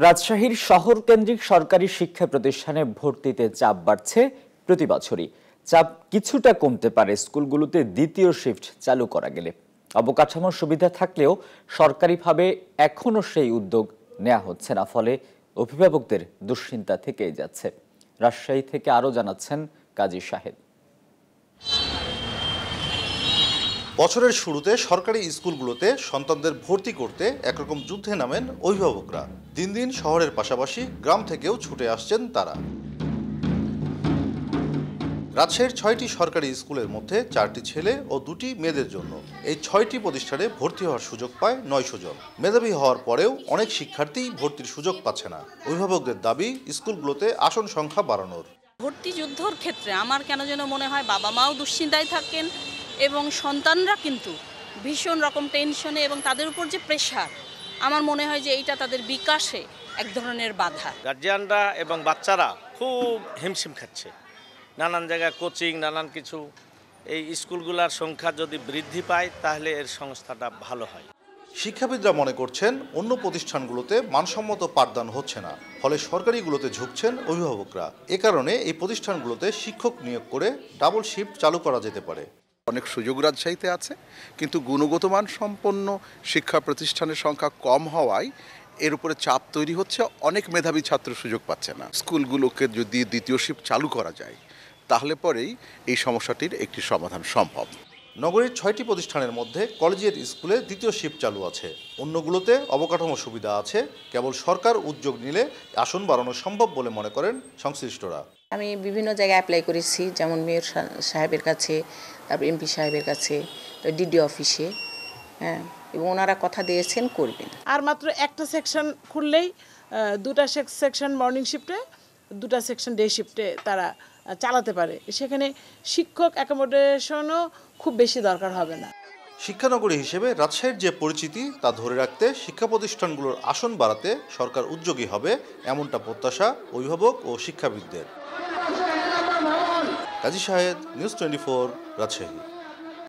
রাজশাহীর শহরকেন্দ্রিক সরকারি শিক্ষা প্রতিষ্ঠানে ভর্তিতে চাপ বাড়ছে প্রতি বছরই। চাপ কিছুটা কমতে পারে স্কুলগুলোতে দ্বিতীয় শিফট চালু করা গেলে। অবকাঠামোর সুবিধা থাকলেও সরকারিভাবে এখনো সেই উদ্যোগ নেওয়া হচ্ছে না, ফলে অভিভাবকদের দুশ্চিন্তা থেকেই যাচ্ছে। রাজশাহী থেকে আরও জানাচ্ছেন কাজী শাহেদ। বছরের শুরুতে সরকারি স্কুলগুলোতে সন্তানদের ভর্তি করতে একরকম যুদ্ধে নামেন অভিভাবকরা। দিন দিন শহরের পাশাপাশি গ্রাম থেকেও ছুটে আসছেন তারা। রাজশাহীর ৬টি সরকারি স্কুলের মধ্যে ৪টি ছেলে ও ২টি মেয়েদের জন্য। এই ৬টি প্রতিষ্ঠানে ভর্তি হওয়ার সুযোগ পায় ৯০০ জন। মেধাবী হওয়ার পরেও অনেক শিক্ষার্থী ভর্তির সুযোগ পাচ্ছে না। অভিভাবকদের দাবি স্কুলগুলোতে আসন সংখ্যা বাড়ানোর। ভর্তি যুদ্ধর ক্ষেত্রে আমার কেন যেন মনে হয় বাবা মাও দুশ্চিন্তায় থাকেন এবং সন্তানরা কিন্তু ভীষণ রকম টেনশনে, এবং তাদের উপর যে প্রেশার, আমার মনে হয় যে এইটা তাদের বিকাশে এক ধরনের বাধা। গার্জিয়ানরা এবং বাচ্চারা খুব হিমশিম খাচ্ছে। নানান জায়গায় কোচিং, নানান কিছু। এই স্কুলগুলোর সংখ্যা যদি বৃদ্ধি পায় তাহলে এর সংস্থাটা ভালো হয়। শিক্ষাবিদরা মনে করছেন অন্য প্রতিষ্ঠানগুলোতে মানসম্মত পাঠদান হচ্ছে না, ফলে সরকারিগুলোতে ঝুঁকছেন অভিভাবকরা। এ কারণে এই প্রতিষ্ঠানগুলোতে শিক্ষক নিয়োগ করে ডাবল শিফট চালু করা যেতে পারে। অনেক সুযোগ রাজশাহীতে আছে, কিন্তু গুণগত মান সম্পন্ন শিক্ষা প্রতিষ্ঠানের সংখ্যা কম হওয়ায় এর উপরে চাপ তৈরি হচ্ছে। অনেক মেধাবী ছাত্র সুযোগ পাচ্ছে না। স্কুলগুলোকে যদি দ্বিতীয় শিফট চালু করা যায় তাহলে পরেই এই সমস্যাটির একটি সমাধান সম্ভব। নগরীর ৬টি প্রতিষ্ঠানের মধ্যে কলেজিয়েট স্কুলে দ্বিতীয় শিফট চালু আছে। অন্যগুলোতে অবকাঠামো সুবিধা আছে। কেবল সরকার উদ্যোগ নিলে আসন বাড়ানো সম্ভব বলে মনে করেন সংশ্লিষ্টরা। আমি বিভিন্ন জায়গায় অ্যাপ্লাই করেছি, যেমন মেয়র সাহেবের কাছে, তারপর এমপি সাহেবের কাছে, ডিডি অফিসে, হ্যাঁ, এবং ওনারা কথা দিয়েছেন করবেন। আর মাত্র একটা সেকশন খুললেই দুটা সেকশন মর্নিং শিফটে, দুটা সেকশন ডে শিফটে তারা চালাতে পারে। সেখানে শিক্ষক অ্যাকোমোডেশনও খুব বেশি দরকার হবে না। শিক্ষানগরী হিসেবে রাজশাহীর যে পরিচিতি তা ধরে রাখতে শিক্ষা প্রতিষ্ঠানগুলোর আসন বাড়াতে সরকার উদ্যোগী হবে, এমনটা প্রত্যাশা অভিভাবক ও শিক্ষাবিদদের। কাজী শাহেদ, নিউজ 24, রাজশাহী।